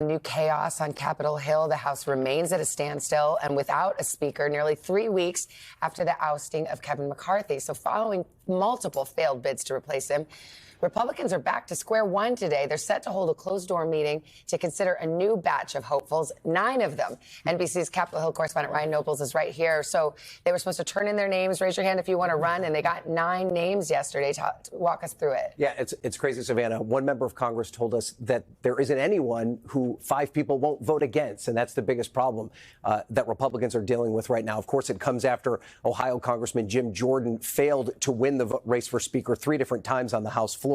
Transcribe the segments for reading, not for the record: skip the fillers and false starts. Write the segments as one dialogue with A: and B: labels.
A: New chaos on Capitol Hill. The House remains at a standstill and without a speaker nearly 3 weeks after the ousting of Kevin McCarthy. So following multiple failed bids to replace him, Republicans are back to square one today. They're set to hold a closed-door meeting to consider a new batch of hopefuls, 9 of them. NBC's Capitol Hill correspondent Ryan Nobles is right here. So they were supposed to turn in their names. Raise your hand if you want to run. And they got 9 names yesterday. Walk us through it.
B: Yeah, it's crazy, Savannah. One member of Congress told us that there isn't anyone who 5 people won't vote against. And that's the biggest problem that Republicans are dealing with right now. Of course, it comes after Ohio Congressman Jim Jordan failed to win the race for Speaker 3 different times on the House floor.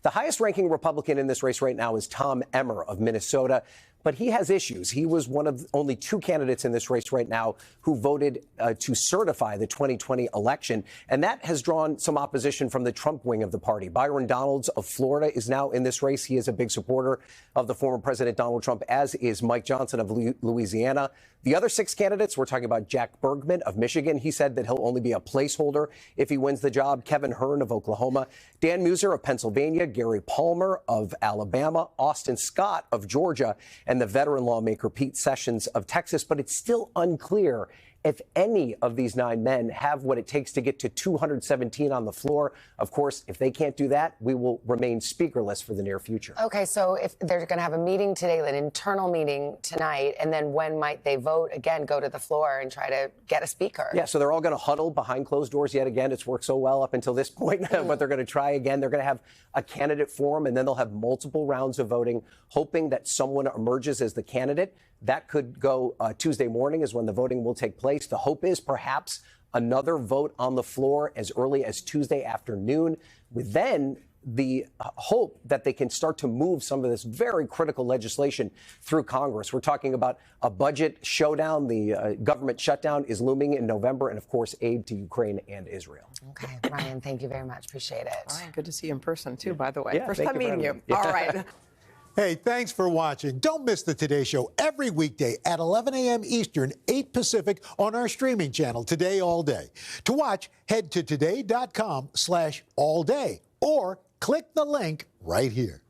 B: The highest ranking Republican in this race right now is Tom Emmer of Minnesota. But he has issues. He was one of only 2 candidates in this race right now who voted to certify the 2020 election. And that has drawn some opposition from the Trump wing of the party. Byron Donalds of Florida is now in this race. He is a big supporter of the former President Donald Trump, as is Mike Johnson of Louisiana. The other 6 candidates, we're talking about Jack Bergman of Michigan. He said that he'll only be a placeholder if he wins the job. Kevin Hern of Oklahoma, Dan Muser of Pennsylvania, Gary Palmer of Alabama, Austin Scott of Georgia, and the veteran lawmaker Pete Sessions of Texas. But it's still unclear if any of these 9 men have what it takes to get to 217 on the floor. Of course, if they can't do that, we will remain speakerless for the near future.
A: Okay, so if they're going to have a meeting today, an internal meeting tonight, and then when might they vote again, go to the floor and try to get a speaker?
B: Yeah, so they're all going to huddle behind closed doors yet again. It's worked so well up until this point, but they're going to try again. They're going to have a candidate forum, and then they'll have multiple rounds of voting, hoping that someone emerges as the candidate. That could go Tuesday morning is when the voting will take place. The hope is perhaps another vote on the floor as early as Tuesday afternoon, with then the hope that they can start to move some of this very critical legislation through Congress. We're talking about a budget showdown. The government shutdown is looming in November, and, of course, aid to Ukraine and Israel.
A: Okay, Ryan, thank you very much. Appreciate it.
C: Ryan, good to see you in person, too, by the way.
B: Yeah,
C: First time meeting you.
B: Yeah.
C: All right.
D: Hey, thanks for watching. Don't miss the Today Show every weekday at 11 a.m. Eastern, 8 Pacific on our streaming channel, Today All Day. To watch, head to today.com/allday or click the link right here.